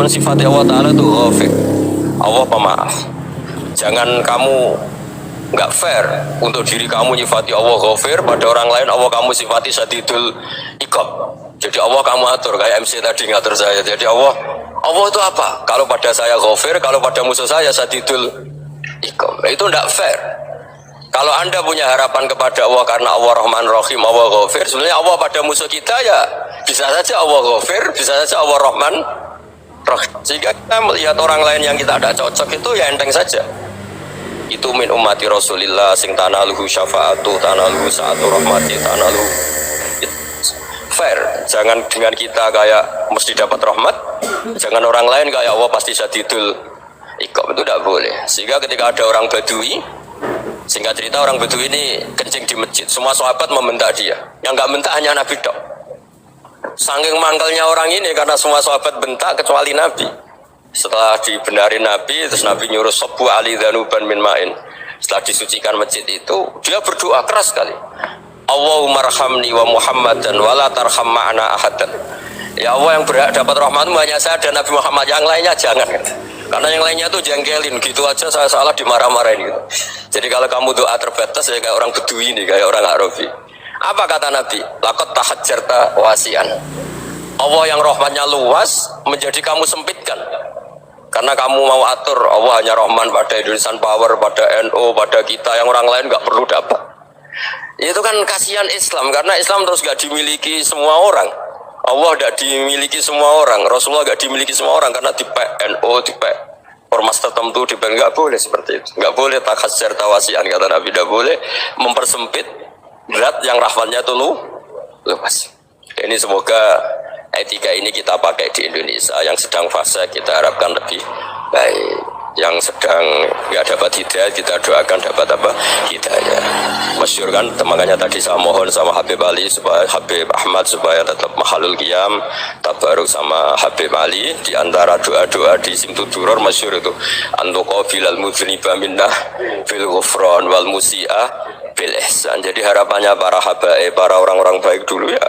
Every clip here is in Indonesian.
Sifat Allah Ta'ala itu ghafir, Allah pemaaf. Jangan kamu nggak fair untuk diri kamu nyifati Allah ghafir, pada orang lain Allah kamu sifati syadidul iqab. Jadi Allah kamu atur kayak MC tadi ngatur saya. Jadi Allah itu apa? Kalau pada saya ghafir, kalau pada musuh saya syadidul iqab. Itu nggak fair. Kalau Anda punya harapan kepada Allah karena Allah Rahman Rahim, Allah ghafir, sebenarnya Allah pada musuh kita ya bisa saja Allah ghafir, bisa saja Allah Rahman Rahim. Sehingga kita melihat orang lain yang kita ada cocok itu ya enteng saja. Itu min ummati Rasulillah sing tanaluhu syafa'atu, tanaluhu sa'atu rahmati, tanaluhu fair. Jangan dengan kita kayak mesti dapat rahmat, jangan orang lain kayak Allah pasti syadidul iqab, itu tidak boleh. Sehingga ketika ada orang Badui, singkat cerita orang Badui ini kencing di masjid, semua sahabat membentak dia, yang nggak bentak hanya Nabi dok. Saking mangkalnya orang ini karena semua sahabat bentak kecuali Nabi. Setelah dibenarin Nabi, terus Nabi nyuruh sobu ali dhanuban min ma'in. Setelah disucikan masjid itu, dia berdoa keras sekali. Allahumma rahamni wa Muhammadan wa la tarham ma'ana ahadan. Ya Allah, yang berhak dapat rahmatmu hanya saya dan Nabi Muhammad, yang lainnya jangan. Karena yang lainnya tuh jengkelin, gitu aja saya salah dimarah-marahin gitu. Jadi kalau kamu doa terbatas ya kayak orang Bedui ini, kayak orang Arabi. Apa kata Nabi? Laqad tahajjarta wasian. Allah yang rahmatnya luas menjadi kamu sempitkan. Karena kamu mau atur Allah hanya Rahman pada Indonesian Power, pada NU, pada kita, yang orang lain nggak perlu dapat. Itu kan kasihan Islam, karena Islam terus nggak dimiliki semua orang. Allah nggak dimiliki semua orang, Rasulullah nggak dimiliki semua orang, karena tipe NU, tipe ormas tertentu, tipe nggak boleh seperti itu. Nggak boleh takhasyar tawasian, kata Nabi, nggak boleh mempersempit berat yang rahmatnya itu luas. Ini semoga etika ini kita pakai di Indonesia. Yang sedang fase kita harapkan lebih baik, yang sedang nggak dapat hidayah kita doakan dapat apa? Hidayah. Masyhur kan, makanya tadi saya mohon sama Habib Ali supaya Habib Ahmad supaya tetap mahalul qiyam tabaruk sama Habib Ali. Di antara doa-doa di Simtuduror masyhur itu antuqabilal mudhniba minnah fil ghufran wal musi'ah bil ihsan. Jadi harapannya para habaib, para orang-orang baik dulu ya,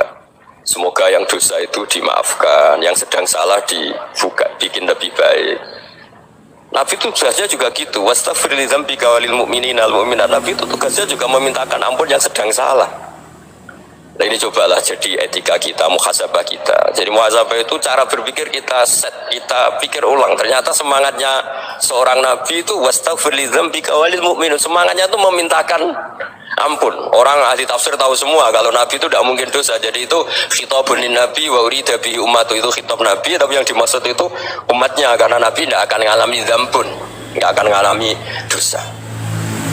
semoga yang dosa itu dimaafkan, yang sedang salah dibuka, bikin lebih baik. Nabi itu tugasnya juga gitu. Wastaghfir li dzambika walil mu'minina wal mu'minat. Nabi itu tugasnya juga memintakan ampun yang sedang salah. Nah ini cobalah jadi etika kita, muhasabah kita. Jadi muhasabah itu cara berpikir kita set, kita pikir ulang. Ternyata semangatnya seorang nabi itu wastaghfir li dzambika walil mu'minun. Semangatnya itu memintakan ampun. Orang ahli tafsir tahu semua kalau Nabi itu tidak mungkin dosa. Jadi itu khitabun lin Nabi wa urida bihi ummatu, itu khitab Nabi, tapi yang dimaksud itu umatnya, karena Nabi tidak akan mengalami dzambun, tidak akan mengalami dosa.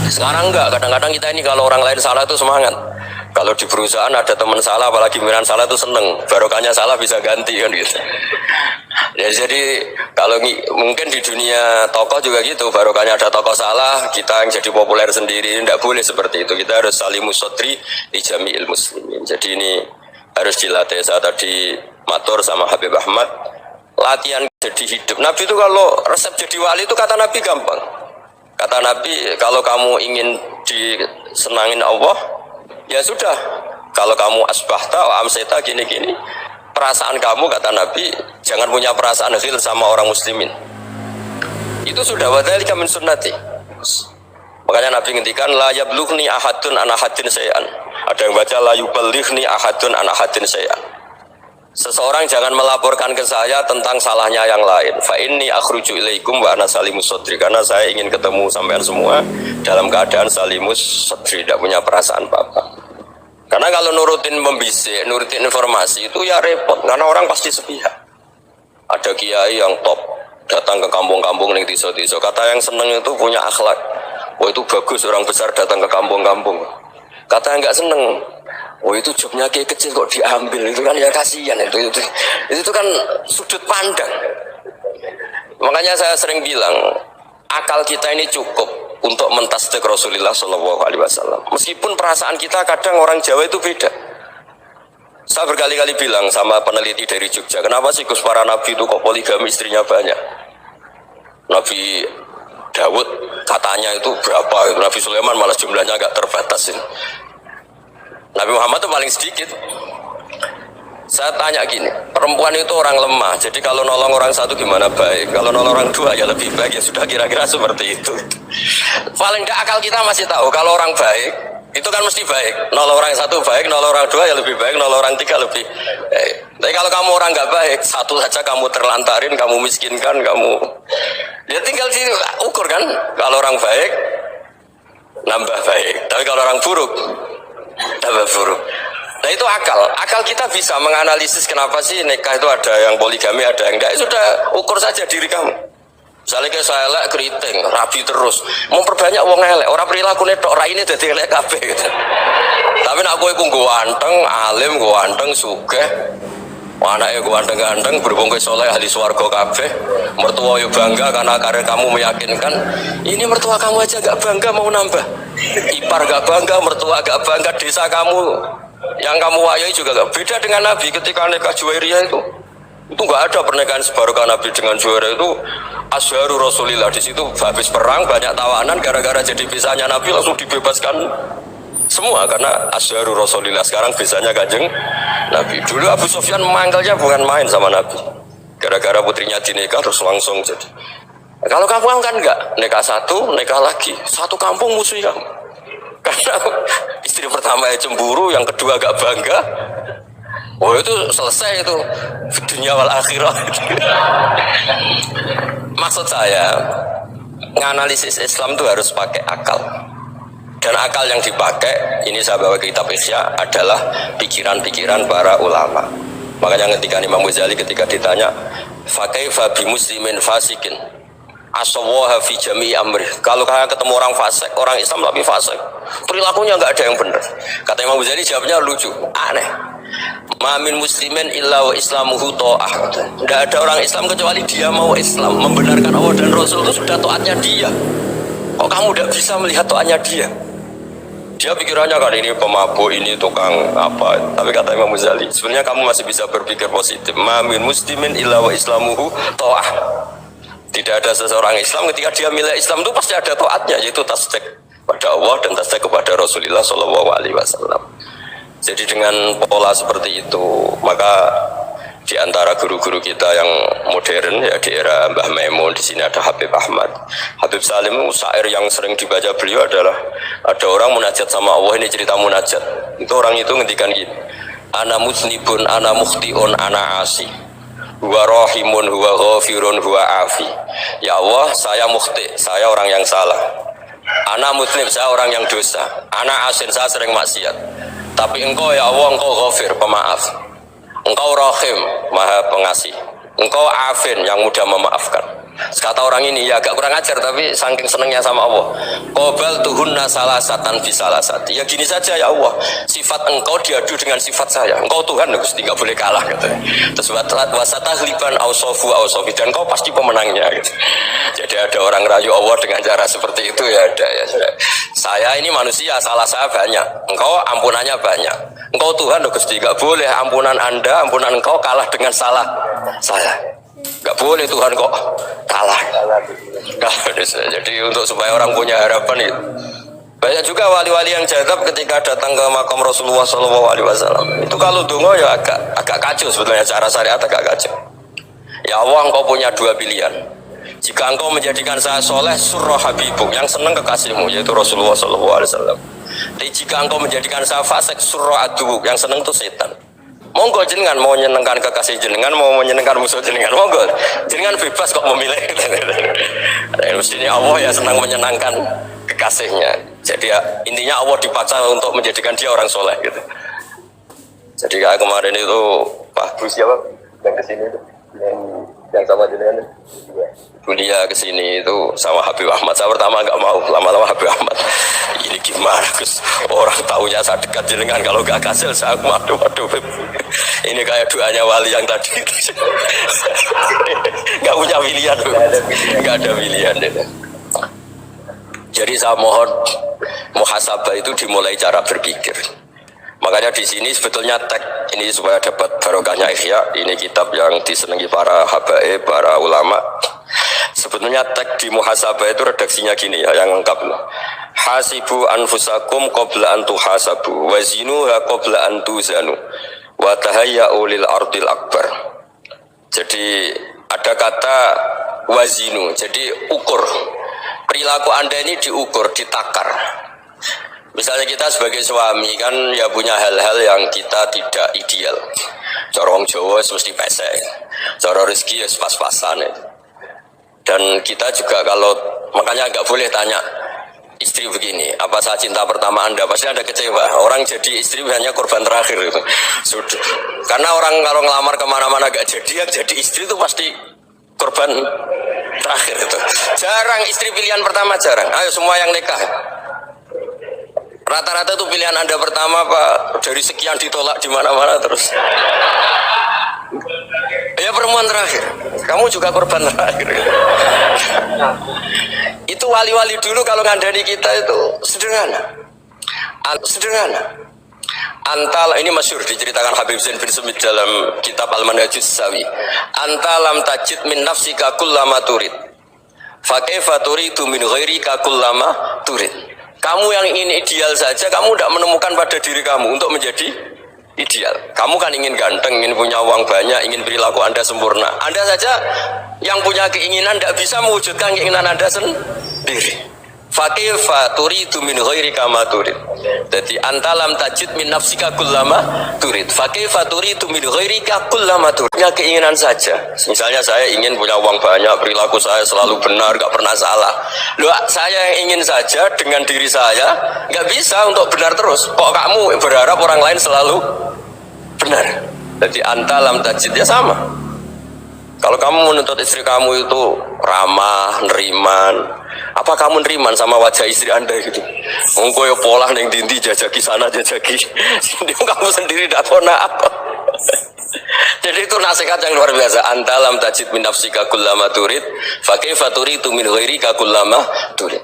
Sekarang enggak, kadang-kadang kita ini kalau orang lain salah itu semangat. Kalau di perusahaan ada teman salah, apalagi pimpinan salah itu seneng, barokahnya salah bisa ganti kan gitu. Ya, jadi kalau mungkin di dunia tokoh juga gitu, barokahnya ada tokoh salah, kita yang jadi populer sendiri, tidak boleh seperti itu. Kita harus salimus sodri di jami'il muslimin. Jadi ini harus dilatih. Saya tadi matur sama Habib Ahmad, latihan jadi hidup. Nabi itu kalau resep jadi wali itu kata Nabi gampang. Kata Nabi, kalau kamu ingin disenangin Allah, ya sudah, kalau kamu asbahta wa amseta gini-gini, perasaan kamu, kata Nabi, jangan punya perasaan ghil sama orang muslimin. Itu sudah wadzalika min sunnati. Makanya Nabi ngendikan la yablughni ahadun an ahadin syai'an. Ada yang baca la yuballighni ahadun an ahadin syai'an. Seseorang jangan melaporkan ke saya tentang salahnya yang lain. Fa inni akhruju ilaikum wa ana salimus sodri. Karena saya ingin ketemu sampean semua dalam keadaan salimus sodri, tidak punya perasaan apa-apa. Karena kalau nurutin membisik, nurutin informasi itu ya repot. Karena orang pasti sepihak. Ada kiai yang top datang ke kampung-kampung ning desa-desa. Kata yang seneng itu punya akhlak. Oh itu bagus orang besar datang ke kampung-kampung. Kata yang enggak seneng, oh itu jobnya kayak kecil kok diambil, itu kan ya kasihan itu kan sudut pandang. Makanya saya sering bilang akal kita ini cukup untuk mentasdik Rasulullah SAW. Meskipun perasaan kita kadang orang Jawa itu beda. Saya berkali-kali bilang sama peneliti dari Jogja, kenapa sih Gus para nabi itu kok poligami istrinya banyak? Nabi Daud katanya itu berapa? Nabi Sulaiman malah jumlahnya agak terbatas ini. Nabi Muhammad itu paling sedikit. Saya tanya gini, perempuan itu orang lemah, jadi kalau nolong orang satu gimana baik, kalau nolong orang dua ya lebih baik, ya sudah kira-kira seperti itu. Paling tidak akal kita masih tahu kalau orang baik itu kan mesti baik, nolong orang satu baik, nolong orang dua ya lebih baik, nolong orang tiga lebih baik. Tapi kalau kamu orang nggak baik, satu saja kamu terlantarin, kamu miskinkan, kamu ya tinggal diukur kan, kalau orang baik nambah baik, tapi kalau orang buruk tambah buruk. Nah itu akal kita bisa menganalisis kenapa sih nikah itu ada yang poligami, ada yang enggak. Sudah ukur saja diri kamu. Misalnya kayak saya elek keriting, rabi terus, memperbanyak wong elek, orang perilaku netok rai ini jadi elek kabeh gitu. Tapi nak kowe ku ganteng, alim, ganteng, sugih, anaknya ganteng-ganteng, berhubung ke soleh ahli swarga kabeh, mertua yo bangga karena karir kamu meyakinkan. Ini mertua kamu aja gak bangga mau nambah, ipar gak bangga, mertua gak bangga, desa kamu yang kamu wayai juga gak beda dengan Nabi ketika nikah Juwairiyah itu nggak ada pernikahan sebarokah Nabi dengan Juwairiyah itu asharu Rasulillah. Di situ habis perang banyak tawanan, gara-gara jadi bisanya Nabi langsung dibebaskan semua karena asharu Rasulillah. Sekarang bisanya Kanjeng Nabi. Dulu Abu Sufyan memanggilnya bukan main sama Nabi, gara-gara putrinya dinikah terus langsung jadi. Kalau kamu kan enggak, nikah satu, nikah lagi, satu kampung musuh kamu. Karena istri pertama ya cemburu, yang kedua agak bangga. Oh itu selesai itu dunia wal akhirah. Maksud saya, menganalisis Islam itu harus pakai akal. Dan akal yang dipakai, ini saya bawa ke kitab Ihya, adalah pikiran-pikiran para ulama. Makanya ketika Imam Ghazali ketika ditanya, fakaifa bi muslimin fasikin asawaha fi jami'i amri. Kalau kalian ketemu orang fasik, orang Islam tapi fasik, perilakunya nggak ada yang benar. Kata Imam Ghazali jawabnya lucu, aneh. Mamin muslimin illa wa islamuhu ta'ah. Tidak ada orang Islam kecuali dia mau Islam, membenarkan Allah dan Rasul itu sudah taatnya dia. Kok kamu tidak bisa melihat taatnya dia? Dia pikirannya kan ini pemabuk, ini tukang apa. Tapi kata Imam Ghazali, sebenarnya kamu masih bisa berpikir positif. Mamin muslimin illa wa islamuhu ta'ah. Tidak ada seseorang Islam ketika dia milik Islam itu pasti ada taatnya, yaitu tasdik pada Allah dan tasdik kepada Rasulullah SAW. Jadi dengan pola seperti itu, maka di antara guru-guru kita yang modern ya di era Mbah Maimun, di sini ada Habib Ahmad, Habib Salim, syair yang sering dibaca beliau adalah ada orang munajat sama Allah. Ini cerita munajat. Itu orang itu ngendikan gini, ana musnibun, ana mukhtiun, ana asi, huwa rahimun, huwa ghafirun, huwa afi. Ya Allah, saya mukhti, saya orang yang salah. Ana muslim, saya orang yang dosa. Ana asin, saya sering maksiat. Tapi engkau ya Allah, engkau ghafir, pemaaf. Engkau rahim, maha pengasih. Engkau afin, yang mudah memaafkan. Kata orang ini ya agak kurang ajar, tapi saking senengnya sama Allah. Qobal tuhunna salasatan fi salasati. Ya gini saja ya Allah, sifat engkau diadu dengan sifat saya. Engkau Tuhan, Gusti, enggak boleh kalah gitu. Terus wasatahliban ausofu ausofi, dan engkau pasti pemenangnya gitu. Jadi ada orang rayu Allah dengan cara seperti itu ya ada ya. Saya ini manusia, salah saya banyak. Engkau ampunannya banyak. Engkau Tuhan, Gusti, enggak boleh ampunan Anda, ampunan engkau kalah dengan salah saya. Gak boleh Tuhan kok kalah. Jadi untuk supaya orang punya harapan itu. Banyak juga wali-wali yang jadab ketika datang ke makam Rasulullah SAW. Itu kalau dungo ya agak kacau sebetulnya, cara syariat agak kacau. Ya Allah, engkau punya dua pilihan. Jika engkau menjadikan saya soleh, surah habibuk, yang senang kekasihmu, yaitu Rasulullah SAW. Tapi jika engkau menjadikan saya fasik, surah adubuk, yang senang itu setan. Monggo jenengan mau menyenangkan kekasih jenengan, mau menyenangkan musuh jenengan, monggo jenengan bebas kok memilih. Mestinya Allah ya senang menyenangkan kekasihnya. Jadi ya, intinya Allah dipaksa untuk menjadikan dia orang soleh gitu. Jadi kayak kemarin itu Pak Gus siapa yang kesini itu, yang sama jenengan kuliah kesini itu sama Habib Ahmad. Saya pertama nggak mau, lama-lama Habib Ahmad ini gimana Gus, orang tahunya saya dekat jenengan, kalau nggak kasil saya waduh ini kayak doanya wali yang tadi. Nggak punya pilihan, nggak ada pilihan. Jadi saya mohon muhasabah itu dimulai cara berpikir. Makanya di sini sebetulnya tag ini supaya dapat barokahnya Ihya, ini kitab yang disenangi para habaib, para ulama. Sebetulnya tag di muhasabah itu redaksinya gini ya, yang lengkap loh. Hasibu anfusakum qabla an tuhasabu wazinuha qabla an tuzanu wa tahayya'u lil ardil akbar. Jadi ada kata wazinu, jadi ukur. Perilaku Anda ini diukur, ditakar. Misalnya kita sebagai suami kan ya punya hal-hal yang kita tidak ideal. Cara wong Jawa mesti pesek. Cara rezeki ya pas-pasan. Dan kita juga kalau makanya nggak boleh tanya istri begini, apa saya cinta pertama Anda? Pasti Anda kecewa. Orang jadi istri hanya korban terakhir itu. Sudah. Karena orang kalau ngelamar kemana-mana gak jadi, yang jadi istri itu pasti korban terakhir itu. Jarang istri pilihan pertama, jarang. Ayo semua yang nikah. Rata-rata itu pilihan Anda pertama Pak, dari sekian ditolak di mana-mana terus. Ya perempuan terakhir. Kamu juga korban terakhir. Itu wali-wali dulu kalau ngandani kita itu sederhana. Sederhana. Antal ini masyhur diceritakan Habib Zain bin Sumit dalam kitab Al-Manhajus Sawi. Antalam tajid min nafsika kullama turid. Fa kaifa turidu min ghairika kullama turid. Kamu yang ingin ideal saja, kamu tidak menemukan pada diri kamu untuk menjadi ideal. Kamu kan ingin ganteng, ingin punya uang banyak, ingin perilaku Anda sempurna. Anda saja yang punya keinginan tidak bisa mewujudkan keinginan Anda sendiri. Fakifa turidu min ghairika ma turid. Jadi antalam tajid min nafsika kullama turid. Fakifa turidu min ghairika kullama turid. Punya keinginan saja. Misalnya saya ingin punya uang banyak, perilaku saya selalu benar, gak pernah salah. Loh, saya yang ingin saja dengan diri saya gak bisa untuk benar terus. Kok kamu berharap orang lain selalu benar? Jadi antalam tajid ya sama. Kalau kamu menuntut istri kamu itu ramah, neriman, apa kamu neriman sama wajah istri Anda gitu? Engkau ya pola neng dindi jajaki sana jajaki, kamu sendiri tidak tahu apa. Jadi itu nasihat yang luar biasa. Antalam tajid min nafsika kullama turid, fa kaifa turidu min ghairika kullama turid.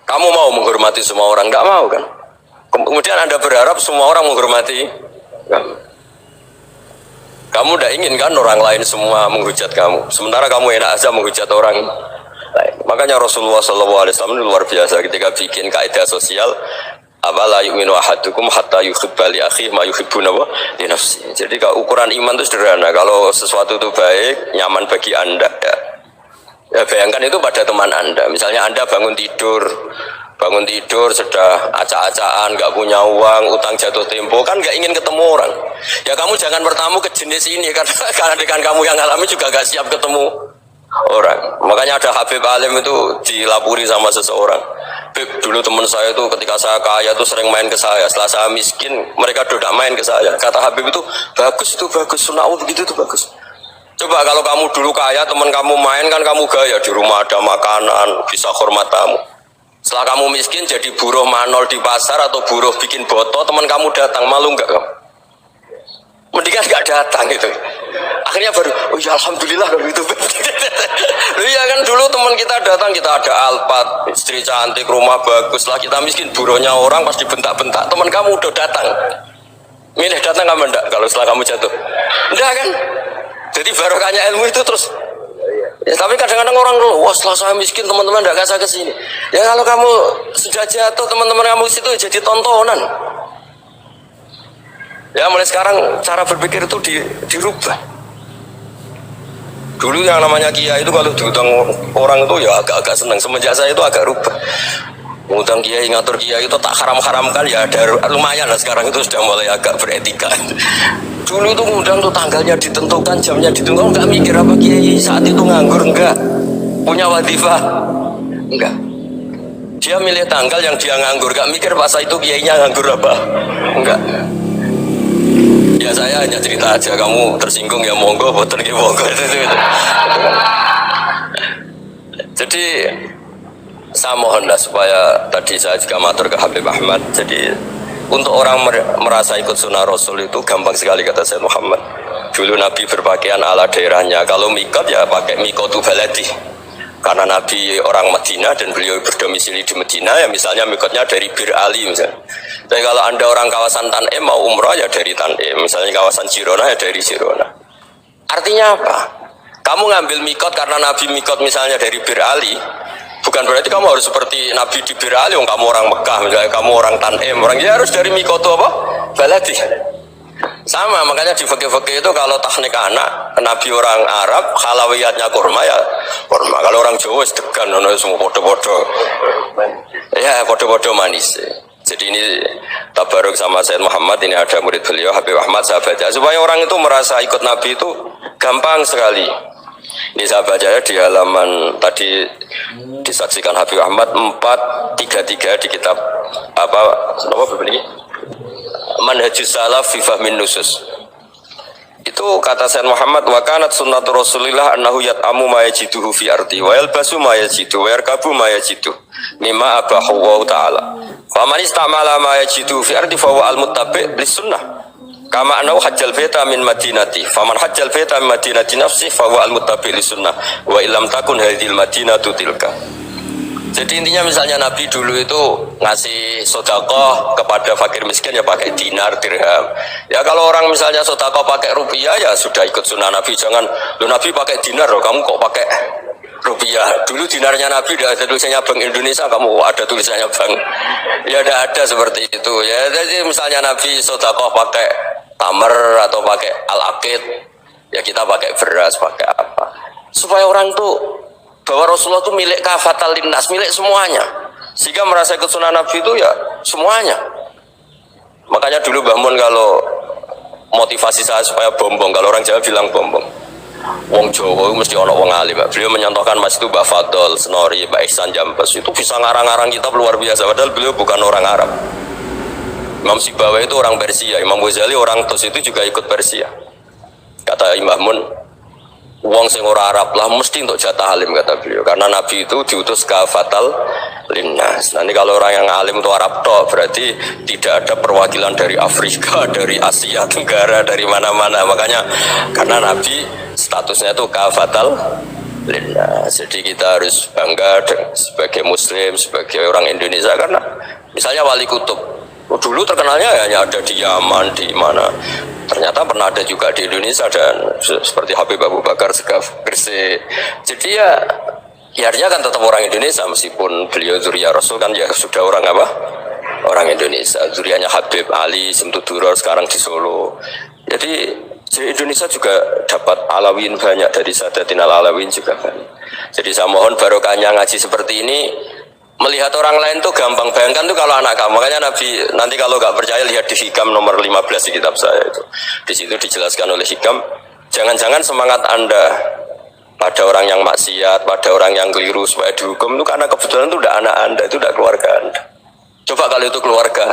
Kamu mau menghormati semua orang? Enggak mau kan? Kemudian Anda berharap semua orang menghormati kamu. Kamu tidak ingin kan orang lain semua menghujat kamu, sementara kamu enak aja menghujat orang lain. Makanya Rasulullah SAW luar biasa ketika bikin kaidah sosial, la yu'minu ahadukum hatta yuhibba li akhihi ma yuhibbu li nafsihi. Jadi kalau ukuran iman itu sederhana. Kalau sesuatu itu baik, nyaman bagi Anda, ya bayangkan itu pada teman Anda. Misalnya Anda bangun tidur sudah acak-acakan, nggak punya uang, utang jatuh tempo, kan nggak ingin ketemu orang. Ya kamu jangan bertamu ke jenis ini karena dengan kamu yang alami juga nggak siap ketemu orang. Makanya ada Habib Alim itu dilapuri sama seseorang. Bib, dulu teman saya itu ketika saya kaya itu sering main ke saya. Setelah saya miskin, mereka tidak main ke saya. Kata Habib itu bagus, sunau begitu itu bagus. Coba kalau kamu dulu kaya, teman kamu main kan kamu gaya, di rumah ada makanan, bisa hormat tamu. Setelah kamu miskin jadi buruh manol di pasar atau buruh bikin boto, teman kamu datang, malu enggak kamu? Mendingan enggak datang gitu. Akhirnya baru, oh ya alhamdulillah kalau gitu. Loh ya kan dulu teman kita datang, kita ada Alphard, istri cantik, rumah bagus lah, kita miskin, buruhnya orang pasti bentak-bentak. Teman kamu udah datang, milih datang kamu enggak kalau setelah kamu jatuh? Enggak kan? Jadi barokahnya ilmu itu terus. Ya, tapi kadang-kadang orang tuh, wah setelah saya miskin teman-teman tidak kasih ke sini. Ya kalau kamu sudah jatuh teman-teman kamu situ jadi tontonan. Ya mulai sekarang cara berpikir itu dirubah. Dulu yang namanya kiai itu kalau diutang orang itu ya agak-agak senang. Semenjak saya itu agak rubah. Ngutang kiai, ngatur kiai itu tak haram-haramkan ya ada lumayan lah, sekarang itu sudah mulai agak beretika. Dulu itu ngundang tuh tanggalnya ditentukan, jamnya ditentukan, enggak mikir apa kiai saat itu nganggur, enggak punya wadifah, enggak. Dia milih tanggal yang dia nganggur, enggak mikir pas itu kiainya nganggur apa, enggak. Ya saya hanya cerita aja, kamu tersinggung ya monggo, boten ya monggo. Jadi saya mohonlah supaya tadi saya juga matur ke Habib Ahmad. Jadi untuk orang merasa ikut sunnah Rasul itu gampang sekali kata Sayyid Muhammad. Dulu Nabi berpakaian ala daerahnya. Kalau mikot ya pakai mikotu baladi. Karena Nabi orang Madinah dan beliau berdomisili di Madinah, ya misalnya mikotnya dari Bir Ali misalnya. Tapi kalau Anda orang kawasan Tanim mau umrah ya dari Tanim. Misalnya kawasan Jirona ya dari Jirona. Artinya apa? Kamu ngambil mikot karena Nabi mikot misalnya dari Bir Ali, bukan berarti kamu harus seperti Nabi di Bir Ali, kamu orang Mekah, misalnya kamu orang Tanim, orang ya harus dari mikoto apa? Baladi. Sama, makanya di fikih-fikih itu kalau tahnik anak, Nabi orang Arab, halawiyatnya kurma ya kurma. Kalau orang Jawa sedegan, semua podo-podo. Ya, podo-podo manis. Jadi ini tabaruk sama Sayyid Muhammad, ini ada murid beliau Habib Ahmad, sahabatnya. Supaya orang itu merasa ikut Nabi itu gampang sekali. Ini sahabatnya di halaman tadi disaksikan Habib Ahmad 433 di kitab apa ini? Manhajus Salaf fi Fahmin Nusus. Itu kata Sayyid Muhammad, wa kanat sunnatu Rasulillah annahu yat'amu ma yajiduhu fi ardi wa yalbasu ma yajidu wa yarkabu ma yajidu mimma abahu wa ta'ala. Fa man istamala ma yajidu fi ardi fa huwa al-muttabi' lis-sunnah. Kama annahu hajjal baita min madinati. Fa man hajjal baita min madinati nafsi fa huwa al-muttabi' lis-sunnah wa illam takun hadhil madinatu tilka. Jadi intinya misalnya Nabi dulu itu ngasih sedekah kepada fakir miskin ya pakai dinar, dirham. Ya kalau orang misalnya sedekah pakai rupiah ya sudah ikut sunnah Nabi. Jangan lu Nabi pakai dinar loh, kamu kok pakai rupiah. Dulu dinarnya Nabi udah ada tulisannya Bank Indonesia, kamu ada tulisannya Bank. Ya tidak ada seperti itu. Ya jadi misalnya Nabi sedekah pakai tamar atau pakai al-aqid, ya kita pakai beras, pakai apa. Supaya orang tuh bahwa Rasulullah itu milik kafatal linnas, milik semuanya, sehingga merasa ikut sunnah Nabi itu ya semuanya. Makanya dulu Mbah Mun kalau motivasi saya supaya bombong, kalau orang Jawa bilang bombong, wong Jawa mesti ono wong alim. Beliau menyontohkan mas itu Mbah Fadol, Senori, Mbah Ihsan Jambes, itu bisa ngarang-ngarang kitab luar biasa, padahal beliau bukan orang Arab. Imam Sibawi itu orang Persia, Imam Ghazali orang Tos itu juga ikut Persia. Kata Imam Mun, wong sing ora Arab lah mesti untuk jatah alim, kata beliau, karena Nabi itu diutus kafatal linnas. Nanti kalau orang yang alim itu Arab toh, berarti tidak ada perwakilan dari Afrika, dari Asia Tenggara, dari mana-mana. Makanya karena Nabi statusnya itu kafatal linnas, jadi kita harus bangga sebagai Muslim, sebagai orang Indonesia. Karena misalnya Wali Kutub dulu terkenalnya hanya ada di Yaman, di mana. Ternyata pernah ada juga di Indonesia, dan seperti Habib Abu Bakar Segaf Gresik. Jadi ya artinya kan tetap orang Indonesia, meskipun beliau zuriyah Rasul kan ya sudah orang apa? Orang Indonesia. Zuriyahnya Habib Ali Simtuduror sekarang di Solo. Jadi Indonesia juga dapat alawin banyak, dari Sadatin al-Alawin juga banyak. Jadi saya mohon barokahnya ngaji seperti ini. Melihat orang lain tuh gampang, bayangkan tuh kalau anak kamu. Makanya Nabi, nanti kalau nggak percaya lihat di Hikam nomor 15 di kitab saya itu. Di situ dijelaskan oleh Hikam, jangan-jangan semangat Anda pada orang yang maksiat, pada orang yang keliru supaya dihukum itu karena kebetulan itu udah anak Anda, itu udah keluarga Anda. Coba kalau itu keluarga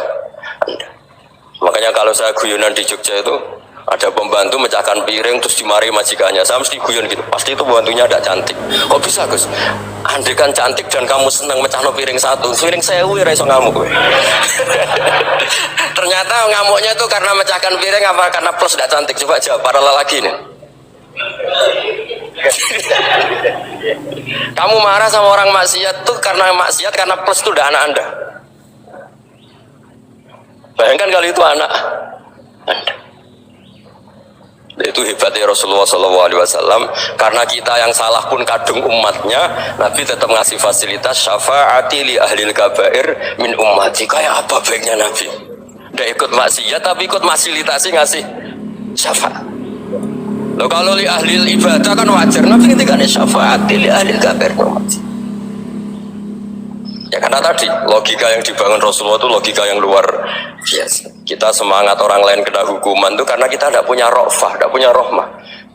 Anda. Makanya kalau saya guyonan di Jogja itu ada pembantu mecahkan piring terus dimarahi majikannya, saya mesti guyon gitu, pasti itu pembantunya ada cantik. Kok bisa Gus? Andai kan cantik dan kamu senang mecahno piring satu, piring saya iso ngamuk gue. Ternyata ngamuknya itu karena mecahkan piring apa karena plus tidak cantik? Coba jawab para lelaki nih. Kamu marah sama orang maksiat tuh karena maksiat, karena plus itu udah anak Anda. Bayangkan kalau itu anak Anda. Itu hebatnya Rasulullah SAW, karena kita yang salah pun kadung umatnya, Nabi tetap ngasih fasilitas syafaati li ahlil kabair min ummati. Kayak apa baiknya Nabi? Udah ikut maksiat tapi ikut fasilitasi ngasih syafaat. Loh kalau li ahlil ibadah kan wajar, Nabi ketika syafaati li ahlil kabair min ummati. Ya karena tadi logika yang dibangun Rasulullah itu logika yang luar biasa. Kita semangat orang lain kena hukuman itu karena kita tidak punya rofah, tidak punya rahmah.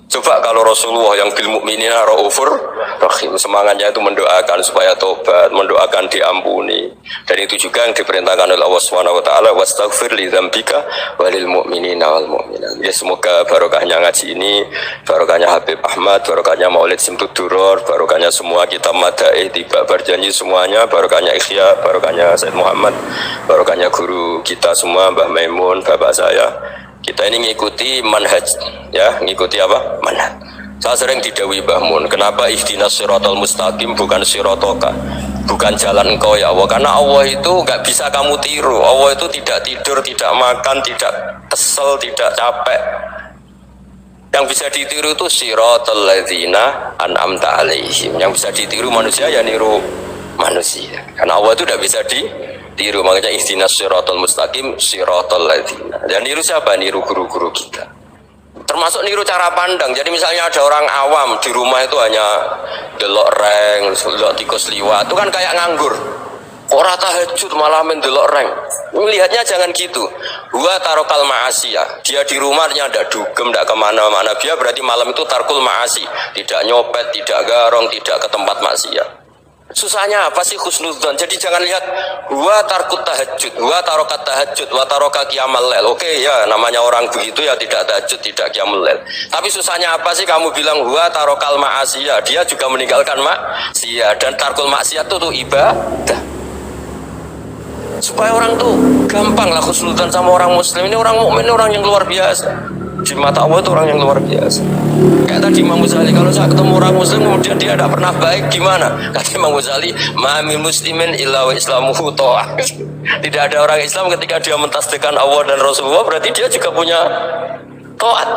Coba kalau Rasulullah yang bil mukminina raufur rahim, semangatnya itu mendoakan supaya tobat, mendoakan diampuni. Dan itu juga yang diperintahkan oleh Allah Subhanahu wa taala, wastaghfir li dzambika walil mu'minina wal mu'minat. Ya semoga barokahnya ngaji ini, barokahnya Habib Ahmad, barokahnya Maulid Simtuduror, barokahnya semua kitab Madaih, tiba berjanji semuanya, barokahnya Ikhya, barokahnya Said Muhammad, barokahnya guru kita semua, Mbah Maimun, bapak saya. Kita ini ngikuti manhaj, ya, ngikuti apa? Manhaj. Saya sering didhawuhi Mbah Mun, kenapa ihdinas siratal mustaqim bukan siratoka, bukan jalan engkau ya Allah? Karena Allah itu nggak bisa kamu tiru. Allah itu tidak tidur, tidak makan, tidak kesel, tidak capek. Yang bisa ditiru itu siratal ladzina an'amta alaihim. Yang bisa ditiru manusia ya niru manusia. Karena Allah itu tidak bisa tiru. Makanya ihdinas siratal mustaqim siratal ladzina. Dan niru siapa? Niru guru-guru kita. Termasuk niru cara pandang. Jadi misalnya ada orang awam di rumah itu hanya delok reng, delok tikus liwat, itu kan kayak nganggur. Ora tahajud malah mendelok reng. Melihatnya jangan gitu. Gua tarokal ma'asiyah. Dia di rumahnya ndak dugem, ndak kemana-mana. Dia berarti malam itu tarkul ma'asi. Tidak nyopet, tidak garong, tidak ke tempat maksiat. Susahnya apa sih husnudzon? Jadi jangan lihat gua tarkut tahajud, gua tarokat tahajud, gua tarokat qiyamul lail. Oke ya, namanya orang begitu ya tidak tahajud, tidak qiyamul lail. Tapi susahnya apa sih kamu bilang gua tarokal ma'asiyah? Dia juga meninggalkan maksiat, dan tarkul maksiat itu tuh ibadah. Supaya orang tuh gampang lah husnudzon sama orang muslim. Ini orang mukmin, orang yang luar biasa. Di mata Allah itu orang yang luar biasa. Kayak tadi Imam Ghazali, kalau saya ketemu orang muslim kemudian dia tidak pernah baik, gimana? Kata Imam Ghazali, ma min muslimin illa wa islamuhu ta'ah. Tidak ada orang Islam ketika dia mentasbihkan Allah dan Rasulullah, berarti dia juga punya taat.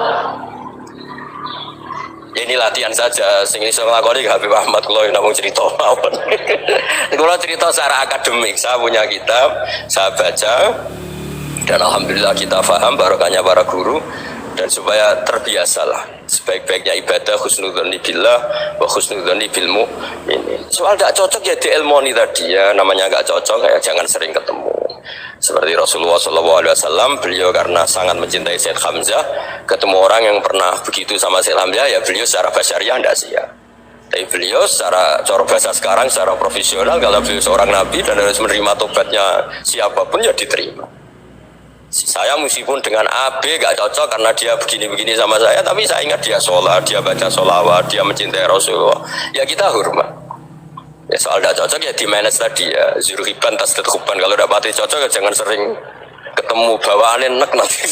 Ini latihan saja, sing iso nglakoni Habib Ahmad kula namung cerita mawon. Kula cerita secara akademik, saya punya kitab, saya baca, dan alhamdulillah kita paham barokahnya para guru. Dan supaya terbiasalah sebaik-baiknya ibadah husnudzoni billah wa husnudzoni bil mu'minin. Soal tidak cocok ya diilmoni tadi ya, namanya nggak cocok ya jangan sering ketemu. Seperti Rasulullah SAW, beliau karena sangat mencintai Sayyid Hamzah, ketemu orang yang pernah begitu sama Sayyid Hamzah, ya beliau secara basyariah tidak siap. Tapi beliau secara cara bahasa sekarang, secara profesional, kalau beliau seorang nabi dan harus menerima tobatnya siapapun ya diterima. Saya meskipun dengan AB gak cocok karena dia begini-begini sama saya, tapi saya ingat dia sholat, dia baca sholawat, dia mencintai Rasulullah, ya kita hormat. Ya soal gak cocok ya di manage tadi ya, zuruhiban tasdid huban. Kalau udah pati cocok ya jangan sering ketemu, bawaannya enak nanti.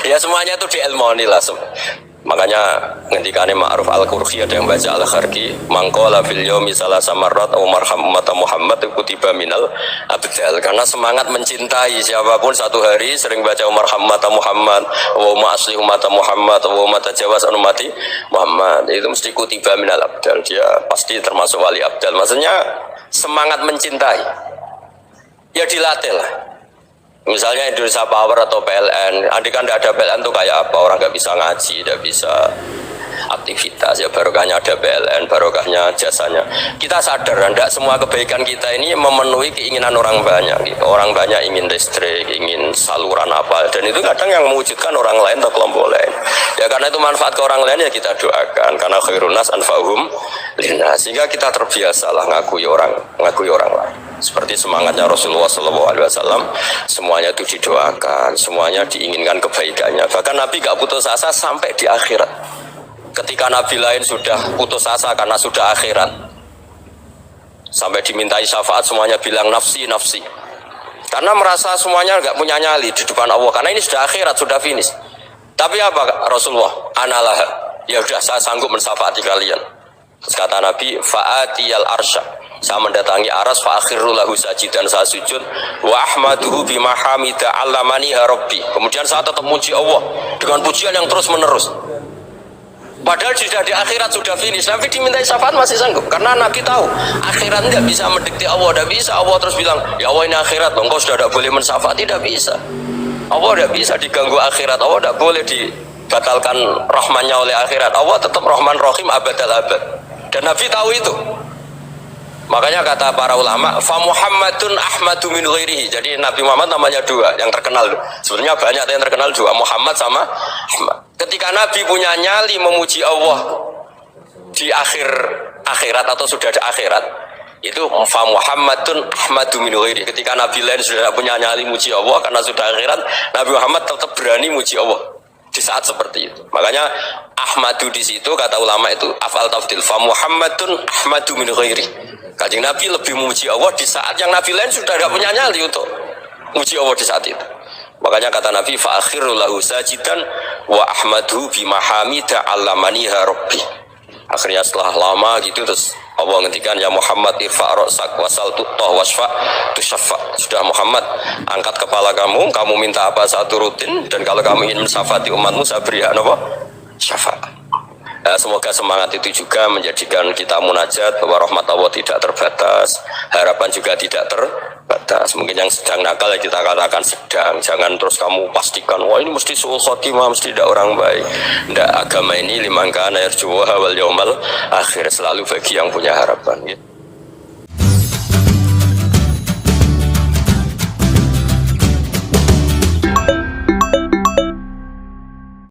Ya semuanya itu diilmoni lah. Makanya ngendikane Ma'ruf Al-Qurhi, ada yang baca Al-Kharki, mangqala fil yaumi salasa marrat aw marham umat Muhammad kutiba minal abdal. Karena semangat mencintai siapapun satu hari sering baca marham umat Muhammad wa ma asli umat Muhammad wa ma tajawaz an ummati Muhammad, itu mesti kutiba minal abdal. Dia pasti termasuk wali abdal. Maksudnya semangat mencintai ya dilatih lah. Misalnya Indonesia Power atau PLN, andai kan tidak ada PLN tuh kayak apa? Orang nggak bisa ngaji, tidak bisa aktivitas. Ya barokahnya ada PLN, barokahnya jasanya. Kita sadar, tidak semua kebaikan kita ini memenuhi keinginan orang banyak. Gitu. Orang banyak ingin listrik, ingin saluran apa, dan itu kadang yang mewujudkan orang lain atau kelompok lain. Ya karena itu manfaat ke orang lain ya kita doakan. Karena khairun nas anfa'uhum linnas. Sehingga kita terbiasalah ngakui orang lain. Seperti semangatnya Rasulullah SAW, semuanya itu didoakan, semuanya diinginkan kebaikannya. Bahkan Nabi gak putus asa sampai di akhirat. Ketika Nabi lain sudah putus asa karena sudah akhirat, sampai dimintai syafaat semuanya bilang nafsi, nafsi. Karena merasa semuanya gak punya nyali di depan Allah. Karena ini sudah akhirat, sudah finish. Tapi apa Rasulullah? Analah, ya sudah saya sanggup mensyafaati kalian. Terus kata Nabi, fa'atiyal arsya, saya mendatangi aras, fa'akhiru lahu sajidan, saya sujud, wa ahmaduhu bima hamida allamani rabbi. Kemudian saya tetap muji Allah dengan pujian yang terus menerus. Padahal sudah di akhirat sudah finish. Nabi dimintai syafaat masih sanggup, karena Nabi tahu akhirat tidak bisa mendikte Allah, tidak bisa. Allah terus bilang, ya Allah ini akhirat, engkau sudah tidak boleh mensyafaat, tidak bisa. Allah tidak bisa diganggu akhirat, Allah tidak boleh dibatalkan rahmannya oleh akhirat. Allah tetap Rahman Rahim abadal abad. Dan Nabi tahu itu. Makanya kata para ulama, fa Muhammadun ahmadu min ghairihi. Jadi Nabi Muhammad namanya dua yang terkenal. Sebenarnya banyak yang terkenal dua, Muhammad sama Ahmad. Ketika Nabi punya nyali memuji Allah di akhirat atau sudah ada akhirat, itu fa Muhammadun ahmadu min ghairihi. Ketika Nabi lain sudah tidak punya nyali muji Allah karena sudah akhirat, Nabi Muhammad tetap berani muji Allah di saat seperti itu. Makanya Ahmadu di situ kata ulama itu afal tafdil, fa Muhammadun ahmadu min ghairi. Kanjeng Nabi lebih memuji Allah di saat yang Nabi lain sudah tidak punya nyali untuk muji Allah di saat itu. Makanya kata Nabi fa akhiru lahu sajidan wa ahmadu bima hamida allamaniha rabbi. Akhirnya setelah lama gitu terus Allah ngendikan, ya Muhammad irfa' ra'sak wasal tu'tah wasfa' tusyaffa. Sudah Muhammad, angkat kepala kamu, kamu minta apa saya turutin, dan kalau kamu ingin mensyafaati umatmu saya beri hak apa? Syafaat. Semoga semangat itu juga menjadikan kita munajat bahwa rahmat Allah tidak terbatas, harapan juga tidak terbatas. batas. Mungkin yang sedang nakal ya kita katakan sedang. Jangan terus kamu pastikan wah ini mesti suul khotimah, mesti tidak orang baik. Tidak, agama ini liman kana yarjuha wal yaumal akhir, selalu bagi yang punya harapan gitu.